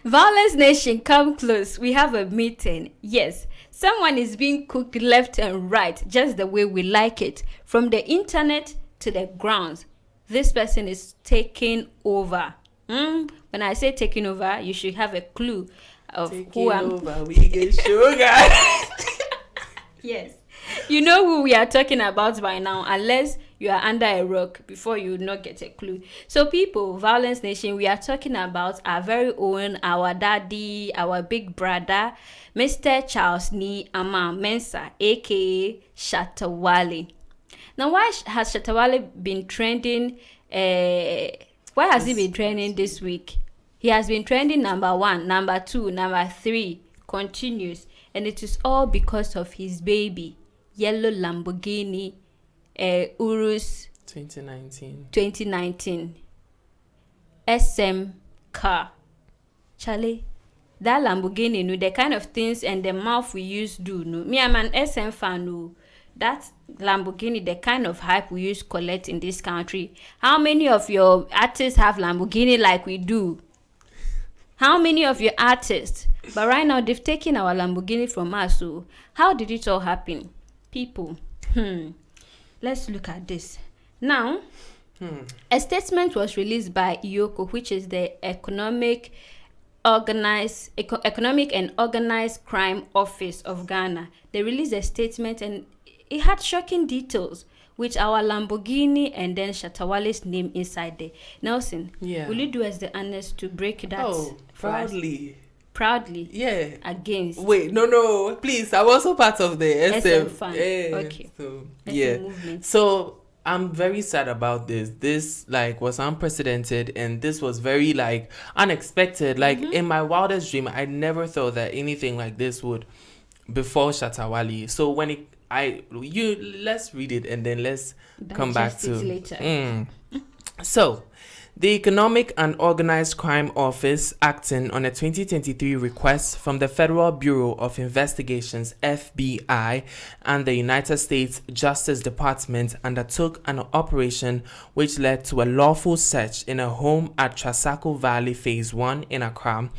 Violence Nation, come close. We have a meeting. Yes, someone is being cooked left and right, just the way we like it. From the internet to the grounds. This person is taking over. When I say taking over, you should have a clue of who I'm. Over, we get sugar. Yes. You know who we are talking about by now, unless you are under a rock before you not get a clue. So people, Violence Nation, we are talking about our very own, our daddy, our big brother, Mr. Charles Ni Ama Mensah, aka Shatta Wale. Now, why has Shatta Wale been trending? Why has he been trending this week? He has been trending number 1, number 2, number 3, continues. And it is all because of his baby, yellow Lamborghini, Urus 2019 SM car. Charlie, that Lamborghini, no, the kind of things and the mouth we used do, no. Me, I'm an SM fan, no. That Lamborghini, the kind of hype we used collect in this country. How many of your artists have Lamborghini like we do? How many of your artists? But right now, they've taken our Lamborghini from us. So how did it all happen? People, let's look at this. Now, a statement was released by EOCO, which is the Economic and Organized Crime Office of Ghana. They released a statement and it had shocking details with our Lamborghini and then Shatta Wale's name inside there. Nelson, will you do us the honors to break that? Oh, proudly. Proudly? Yeah. Against? Wait, no, please. I'm also part of the SM fan. Okay. So, SM movement. So, I'm very sad about this. This, was unprecedented and this was very, unexpected. In my wildest dream, I never thought that anything like this would befall Shatta Wale. So, when let's read it and then let's come back to it later. So, the Economic and Organized Crime Office, acting on a 2023 request from the Federal Bureau of Investigations (FBI) and the United States Justice Department, undertook an operation which led to a lawful search in a home at Shatta Wale Phase 1 in Accra.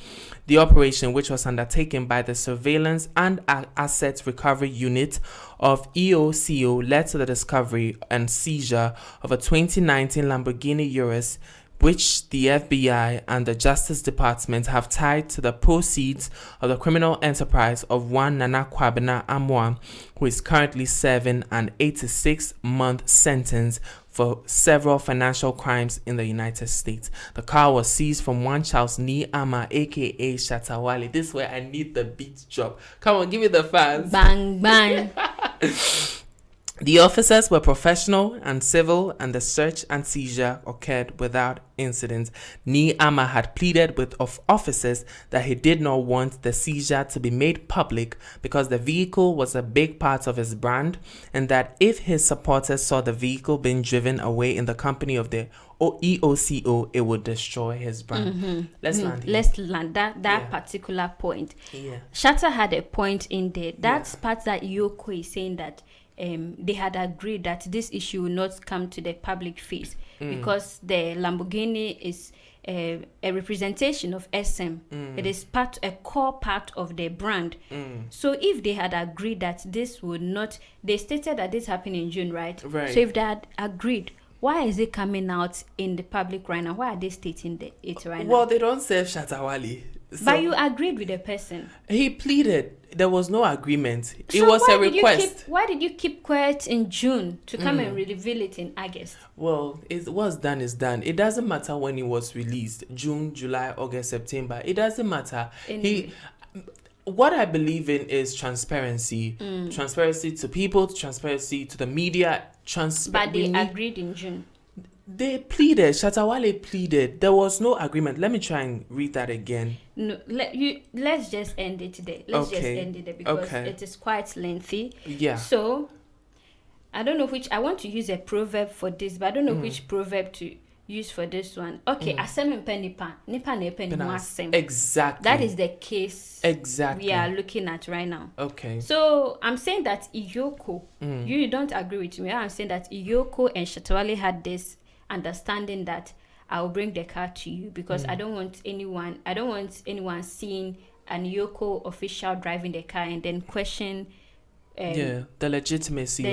The operation, which was undertaken by the Surveillance and Asset Recovery Unit of EOCO, led to the discovery and seizure of a 2019 Lamborghini Urus, which the FBI and the Justice Department have tied to the proceeds of the criminal enterprise of one Nana Kwabena Amoah, who is currently serving an 86-month sentence for several financial crimes in the United States. The car was seized from one Charles Ni Ama, aka Shatta Wale. This is where I need the beat drop. Come on, give me the fans. Bang, bang. The officers were professional and civil, and the search and seizure occurred without incident. Ni Ama had pleaded with officers that he did not want the seizure to be made public because the vehicle was a big part of his brand, and that if his supporters saw the vehicle being driven away in the company of the EOCO, it would destroy his brand. Let's land that particular point. Yeah. Shatta had a point in there. That's part that EOCO is saying that they had agreed that this issue will not come to the public face because the Lamborghini is a representation of SM. It is a core part of their brand. So if they had agreed that this would not, they stated that this happened in June, right? Right. So if they had agreed, why is it coming out in the public right now? Why are they stating it right now? Well, they don't serve Shatta Wale. So but you agreed with the person. He pleaded. There was no agreement. It So was a request. Why did you keep quiet in June to come and reveal it in August? Well, what's done is done. It doesn't matter when it was released. June, July, August, September. It doesn't matter. Anyway. What I believe in is transparency. Transparency to people, transparency to the media. But they agreed in June. They pleaded. Shatta Wale pleaded. There was no agreement. Let me try and read that again. No, let's just end it there. Let's just end it there because it is quite lengthy. Yeah. So, I don't know which, I want to use a proverb for this, but I don't know which proverb to use for this one. Okay, asem mpe nipa nepe ni asem. Exactly. That is the case exactly we are looking at right now. Okay. So I'm saying that EOCO, you don't agree with me. I'm saying that EOCO and Shatta Wale had this understanding that I'll bring the car to you, because I don't want anyone seeing an EOCO official driving the car and then question the legitimacy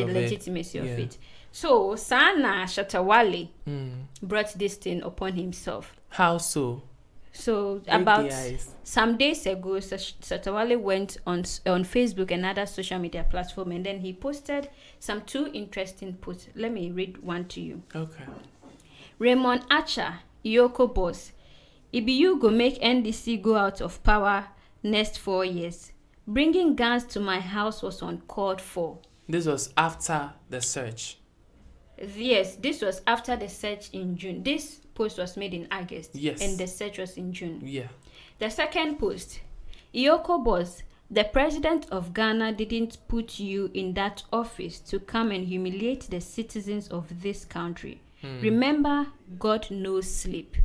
of it. So Sana Shatta Wale brought this thing upon himself. How so? So about some days ago, Shatta Wale went on Facebook and other social media platform, and then he posted some 2 interesting posts. Let me read one to you. Okay. Raymond Archer, EOCO boss. It be you go make NDC go out of power next 4 years. Bringing guns to my house was uncalled for. This was after the search. Yes, this was after the search in June. This post was made in August. Yes. And the search was in June. Yeah. The second post. EOCO boss, the president of Ghana didn't put you in that office to come and humiliate the citizens of this country. Remember, God knows sleep.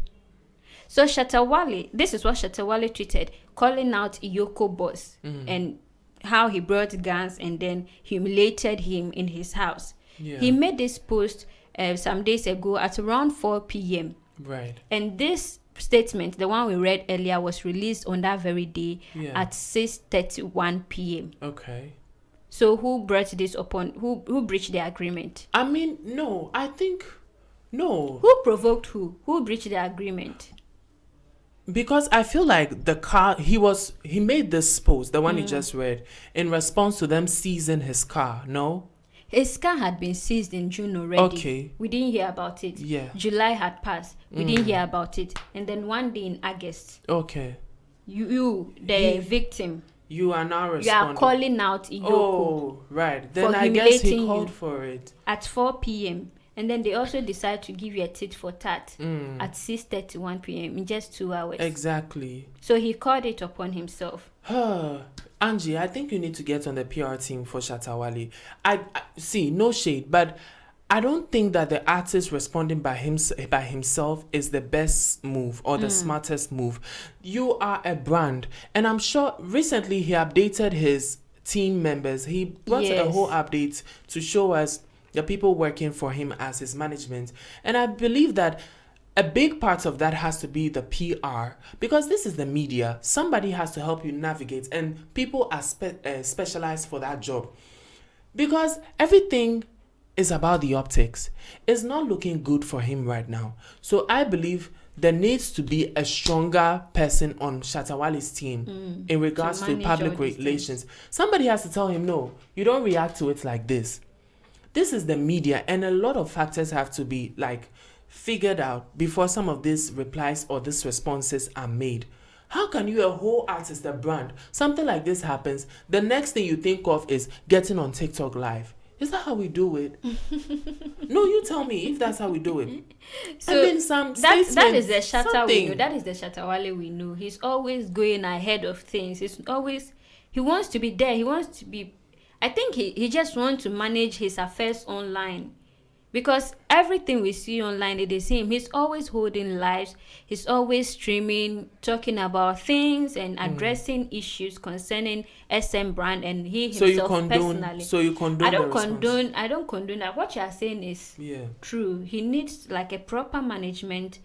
So Shatta Wale, this is what Shatta Wale tweeted, calling out EOCO boss and how he brought guns and then humiliated him in his house. Yeah. He made this post some days ago at around 4 p.m. Right. And this statement, the one we read earlier, was released on that very day at 6:31 p.m. Okay. So who brought this upon? Who breached the agreement? I mean, no. I think no. Who provoked who? Who breached the agreement? Because I feel like the car he made this post, the one you just read, in response to them seizing his car. No. His car had been seized in June already. Okay. We didn't hear about it. Yeah. July had passed. We didn't hear about it. And then one day in August. Okay. You the victim. You are now responding. You are calling out EOCO. Oh, right. Then I guess he called for it. At 4 p.m. And then they also decide to give you a tit for tat at 6:31 p.m. in just 2 hours. Exactly. So he called it upon himself. Angie, I think you need to get on the PR team for Shatta Wale. I see, no shade, but I don't think that the artist responding by himself is the best move or the smartest move. You are a brand, and I'm sure recently he updated his team members. He brought a whole update to show us the people working for him as his management. And I believe that a big part of that has to be the PR, because this is the media. Somebody has to help you navigate, and people are specialized for that job. Because everything is about the optics. It's not looking good for him right now. So I believe there needs to be a stronger person on Shatta Wale's team in regards to public relations. Somebody has to tell him, no, you don't react to it like this. This is the media, and a lot of factors have to be figured out before some of these replies or these responses are made. How can you, a whole artist, a brand, something like this happens, the next thing you think of is getting on TikTok live? Is that how we do it? No, you tell me if that's how we do it. So and then some that is the Shatta we know. That is the Shatta Wale we know. He's always going ahead of things. He wants to be there. He wants to be. I think he just wants to manage his affairs online, because everything we see online, it is him. He's always holding lives. He's always streaming, talking about things and addressing issues concerning SM brand and he himself personally. So you condone. I don't condone that. What you are saying is true. He needs a proper management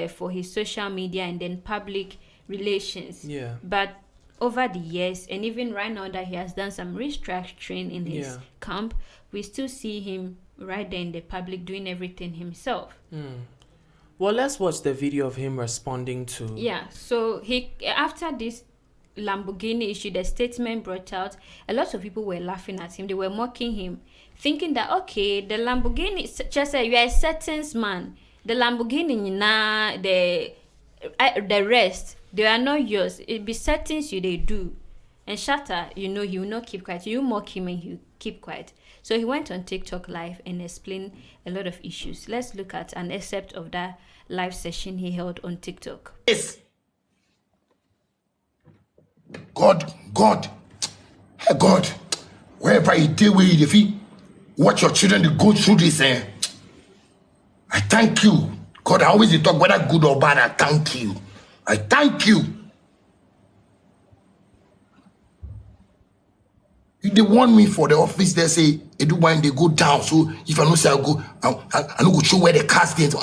for his social media and then public relations. Yeah. But over the years, and even right now that he has done some restructuring in his camp, we still see him right there in the public doing everything himself. Well, let's watch the video of him responding to. Yeah, so after this Lamborghini issue, the statement brought out, a lot of people were laughing at him. They were mocking him, thinking that, okay, the Lamborghini, just say you are a settings man. The Lamborghini, the rest, they are not yours. It be settings they do. And Shatta, he will not keep quiet. You mock him and he keep quiet. So he went on TikTok live and explained a lot of issues. Let's look at an excerpt of that live session he held on TikTok. Yes. God, hey God, wherever you deal with it, if you watch your children to go through this, I thank you. God, I always talk whether good or bad, I thank you. I thank you. If they want me for the office, they say, they do when they go down. So if I don't say I go, I don't go show where the cast is.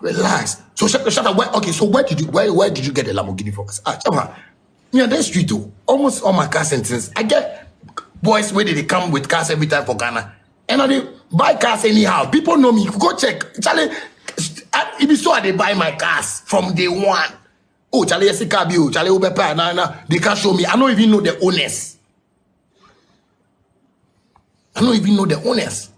Relax. So Shatta, where did you get the Lamborghini from? Chama, me on that street too. Almost all my car sentences. I get boys where they come with cars every time for Ghana. And they buy cars anyhow. People know me. Go check. Charlie, if you saw they buy my cars from day one. Oh, Charlie, yes, Charlie, they can't show me. I don't even know the owners. I don't even know the owners.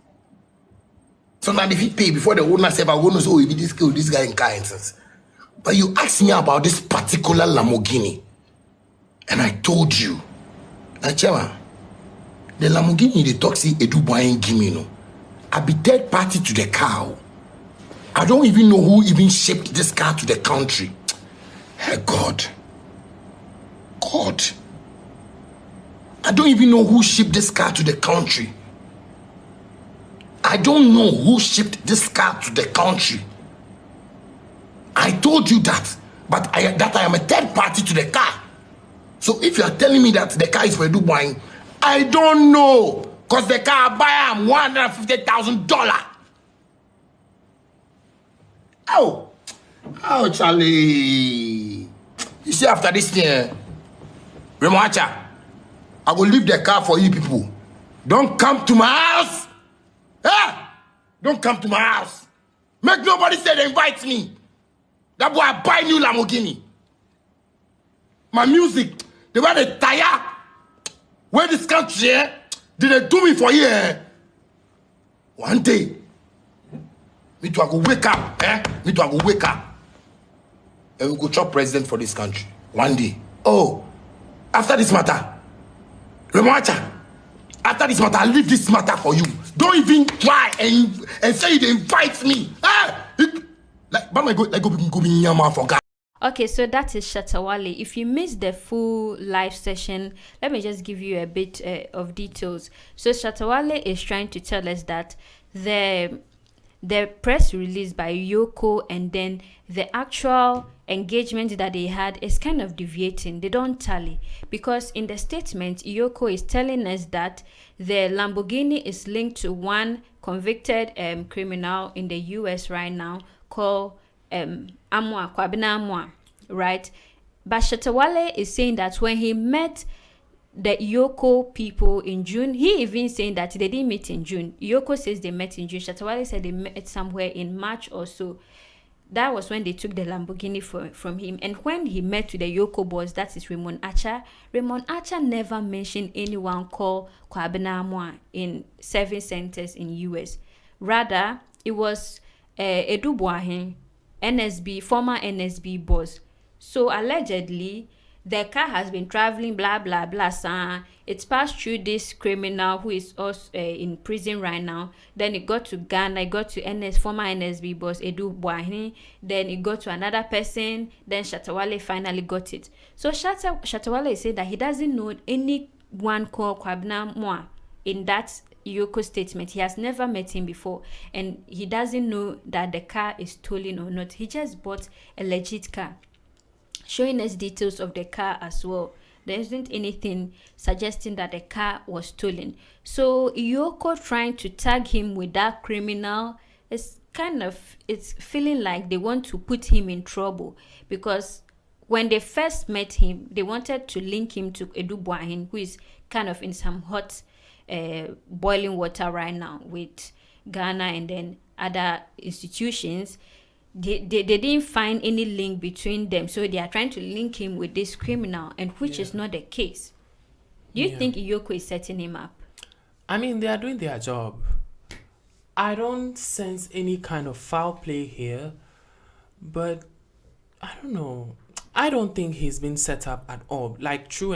Sometimes if you pay before the owner say, I won't know, so this guy in car instance. But you asked me about this particular Lamborghini. And I told you. Chairman, the Lamborghini, the taxi, Edu buying give me, no. I be third party to the car. I don't even know who even shipped this car to the country. Hey, God. I don't even know who shipped this car to the country. I don't know who shipped this car to the country. I told you that, but I am a third party to the car. So if you are telling me that the car is for Dubai, I don't know, because the car I buy am $150,000. Oh, Charlie. You see, after this thing, Remoacha, I will leave the car for you people. Don't come to my house. Don't come to my house. Make nobody say they invite me. That boy, I buy new Lamborghini. My music, the way they tire, where this country, did they do me for you? One day, me too, I go wake up, Me too, I go wake up. And we go chop president for this country. One day. Oh, after this matter, Remoacha, after this matter, I'll leave this matter for you. Don't even try and say they invite me. Okay, so that is Shatta Wale. If you missed the full live session, let me just give you a bit of details. So Shatta Wale is trying to tell us that the press release by EOCO and then the actual engagement that they had is kind of deviating. They don't tally, because in the statement EOCO is telling us that the Lamborghini is linked to one convicted criminal in the US right now called Kwabena Amwa, right? But Shatta Wale is saying that when he met the EOCO people in June, he even saying that they didn't meet in June. EOCO says they met in June. Shatta Wale said they met somewhere in March or so. That was when they took the Lamborghini from him. And when he met with the EOCO boss, that is Raymond Archer, Raymond Archer never mentioned anyone called Kwabena Amwa in serving centers in US. Rather, it was Edu Boahen, NSB, former NSB boss. So allegedly, the car has been traveling, blah, blah, blah, It's passed through this criminal who is also in prison right now. Then it got to Ghana, it got to former NSB boss, Edu Boahen. Then it got to another person. Then Shatta Wale finally got it. So Shatta Wale said that he doesn't know anyone called Kwabena Amwa in that EOCO statement. He has never met him before. And he doesn't know that the car is stolen or not. He just bought a legit car, showing us details of the car as well. There isn't anything suggesting that the car was stolen. So EOCO trying to tag him with that criminal is it's feeling like they want to put him in trouble, because when they first met him, they wanted to link him to Edu Boahen, who is kind of in some hot boiling water right now with Ghana and then other institutions. They didn't find any link between them, so they are trying to link him with this criminal, and which is not the case. Do you think EOCO is setting him up? I mean, they are doing their job. I don't sense any kind of foul play here, but I don't know. I don't think he's been set up at all. Like, true.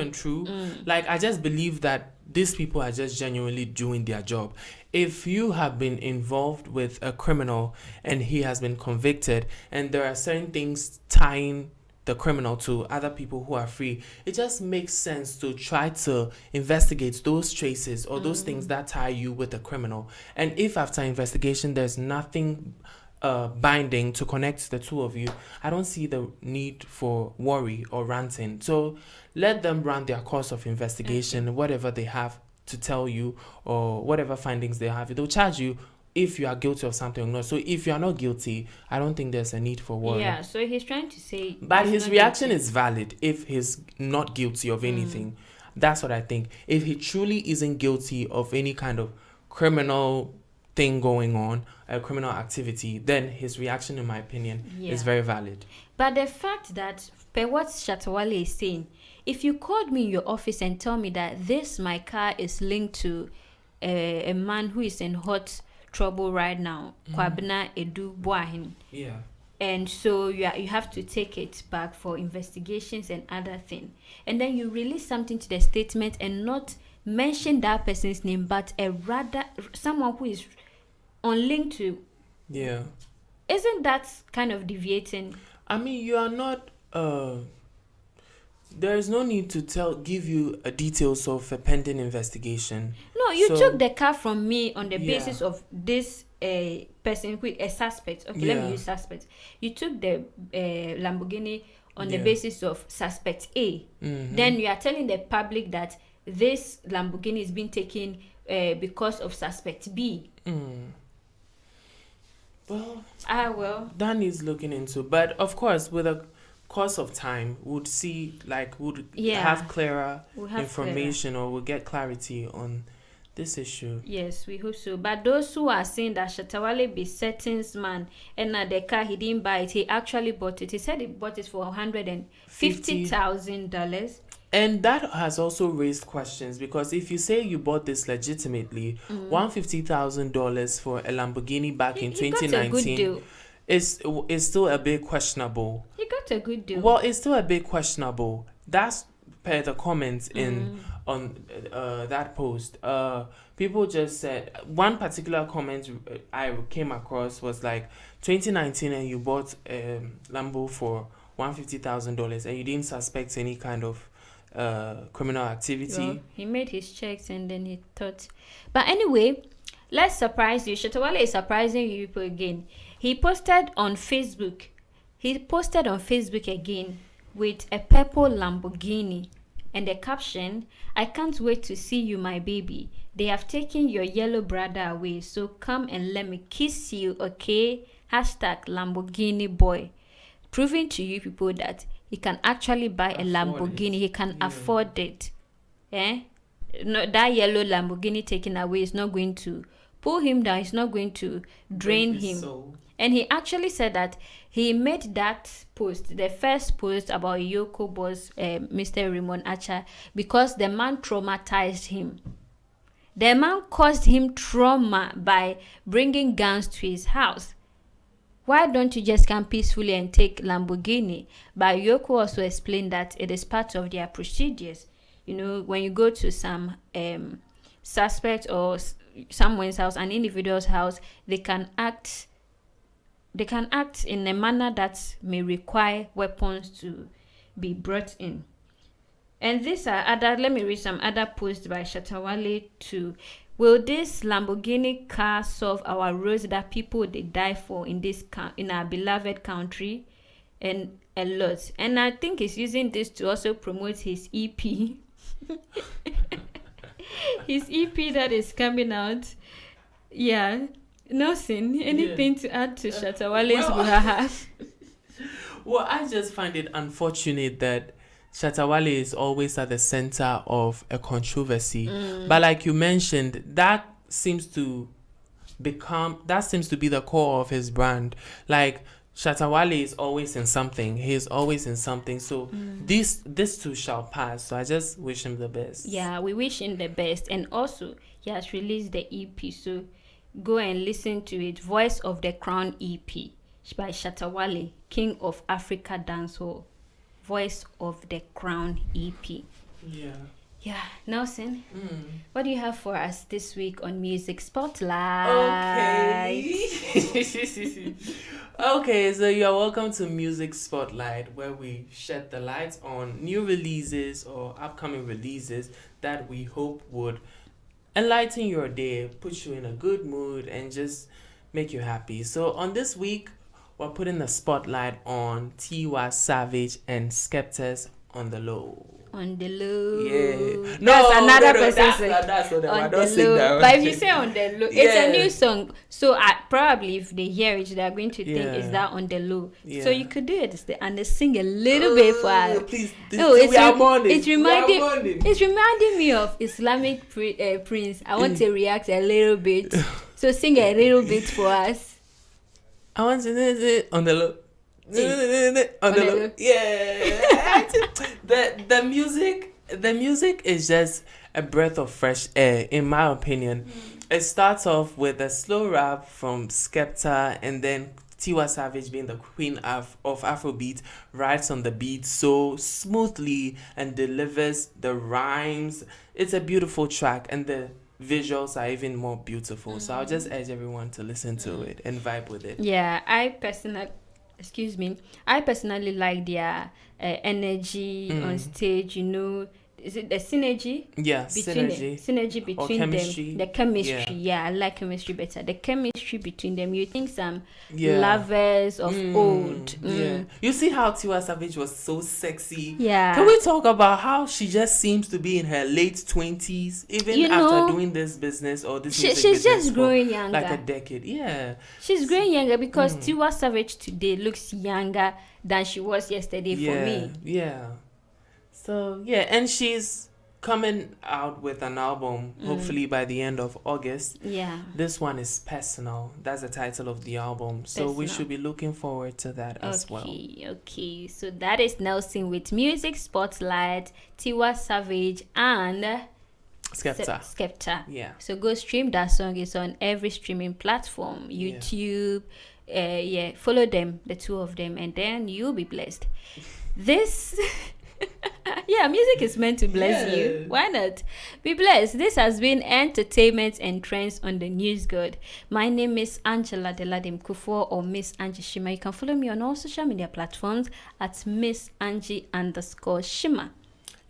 Like, I just believe that these people are just genuinely doing their job. If you have been involved with a criminal and he has been convicted, and there are certain things tying the criminal to other people who are free, it just makes sense to try to investigate those traces or those things that tie you with the criminal. And if after investigation there's nothing binding to connect the two of you, I don't see the need for worry or ranting. So let them run their course of investigation. Whatever they have to tell you or whatever findings they have, they'll charge you if you are guilty of something or not. So if you are not guilty, I don't think there's a need for worry. Yeah, so he's trying to say. But he's his not reaction guilty. is valid if he's not guilty of anything. That's what I think. If he truly isn't guilty of any kind of criminal thing going on, a criminal activity, then his reaction, in my opinion, is very valid. But the fact that, per what Shatta Wale is saying, if you called me in your office and tell me that this, my car is linked to a man who is in hot trouble right now, Kwabena Edu Boahin, Yeah. and so you have to take it back for investigations and other things, and then you release something to the statement and not mention that person's name, but a rather someone who is unlinked to. Yeah. Isn't that kind of deviating? I mean, you are not. There is no need to give you details of a pending investigation. No, you So- took the car from me on the Yeah. basis of this person who a suspect. Okay, let Yeah. me use suspect. You took the Lamborghini on the Yeah. basis of suspect A. Then you are telling the public that this Lamborghini is being taken because of suspect B. Well, Well. that needs looking into. But of course, with a course of time, would Yeah. have clearer We'll have information or we'll get clarity on this issue. Yes, we hope so. But those who are saying that Shatta Wale be Settings man and the car he didn't buy it, he actually bought it. He said he bought it for $150,000. And that has also raised questions because if you say you bought this legitimately, $150,000 for a Lamborghini back in He got a good 2019 deal. is still a bit questionable. He got a good deal. Well, it's still a bit questionable. That's per the comments on that post. People just said one particular comment I came across was like 2019 and you bought Lambo for $150,000 and you didn't suspect any kind of criminal activity. Well, he made his checks and then he thought. But anyway, let's surprise you. Shatta Wale is surprising you people again. He posted on Facebook again with a purple Lamborghini and the caption, "I can't wait to see you, my baby. They have taken your yellow brother away, so come and let me kiss you, okay? Hashtag Lamborghini boy." Proving to you people that he can actually buy a Lamborghini. He can afford it. No, that yellow Lamborghini taken away is not going to pull him down. It's not going to drain him. And he actually said that he made that post, the first post about EOCO boss, Mr. Raymond Acha, because the man traumatized him. The man caused him trauma by bringing guns to his house. Why don't you just come peacefully and take Lamborghini? But EOCO also explained that it is part of their procedures. You know, when you go to some suspect or someone's house, an individual's house, they can act in a manner that may require weapons to be brought in. And these are let me read some other posts by Shatta Wale too. Will this Lamborghini car solve our roads that people they die for in our beloved country? And a lot. And I think he's using this to also promote his EP. His EP that is coming out. Yeah. Nothing. Anything to add to Shatta Wale's Buhaha? Well, I just find it unfortunate that Shatta Wale is always at the center of a controversy. But like you mentioned, that seems to be the core of his brand. Like Shatta Wale is always in something. He is always in something. So this too shall pass. So I just wish him the best. Yeah, we wish him the best. And also, he has released the EP. So go and listen to it. Voice of the Crown EP by Shatta Wale, King of Africa Dancehall. Voice of the Crown EP. Yeah, Nelson, what do you have for us this week on Music Spotlight? Okay, so you're welcome to Music Spotlight, where we shed the light on new releases or upcoming releases that we hope would enlighten your day, put you in a good mood, and just make you happy. So on this week, we're putting the spotlight on Tiwa Savage and Skepta's On The Low. On the low. Yeah. That's another no, person's that's not that one. on Don't the sing low. that one. But if you say on the low, it's Yeah. a new song. So probably if they hear it, they're going to think Yeah. it's that on the low. Yeah. So you could do it and they sing a little bit for us. Please, It's we are mourning. it's reminding We are mourning. it's reminding me of Islamic prince. I want to react a little bit. So sing a little bit for us. I want to on the low. On the low. Yeah. The music is just a breath of fresh air, in my opinion. It starts off with a slow rap from Skepta, and then Tiwa Savage, being the queen of Afrobeat, rides on the beat so smoothly and delivers the rhymes. It's a beautiful track, and the visuals are even more beautiful. So I'll just urge everyone to listen to it and vibe with it. Yeah, I personally like their energy on stage. You know, is it the synergy? Yeah, Synergy between chemistry. them. The chemistry. Yeah, I like chemistry better. The chemistry between them. You think some Yeah. lovers of old. Yeah. You see how Tiwa Savage was so sexy? Yeah. Can we talk about how she just seems to be in her late 20s, even after doing this business or this music she's business just growing younger. like a decade. Yeah. She's growing younger because Tiwa Savage today looks younger than she was yesterday for me. Yeah. So, yeah, and she's coming out with an album, hopefully by the end of August. Yeah. This one is Personal. That's the title of the album. So we Personal. should be looking forward to that as well. Okay. So that is Nelson with Music Spotlight, Tiwa Savage, and Skepta. Yeah. So go stream that song. It's on every streaming platform, YouTube. Follow them, the two of them, and then you'll be blessed. This music is meant to bless you. Why not? Be blessed. This has been Entertainment and Trends on the News God. My name is Angela Deladim Kufo, or Miss Angie Shima. You can follow me on all social media platforms at Miss Angie_Shima.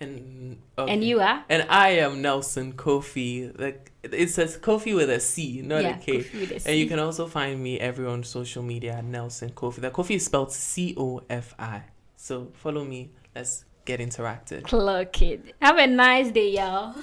And you are? And I am Nelson Kofi. Like it says Kofi with a C, not a K. Kofi with a C. And you can also find me everywhere on social media at Nelson Kofi. The Kofi is spelled COFI. So follow me. Let's get interactive. Clock it. Have a nice day, y'all.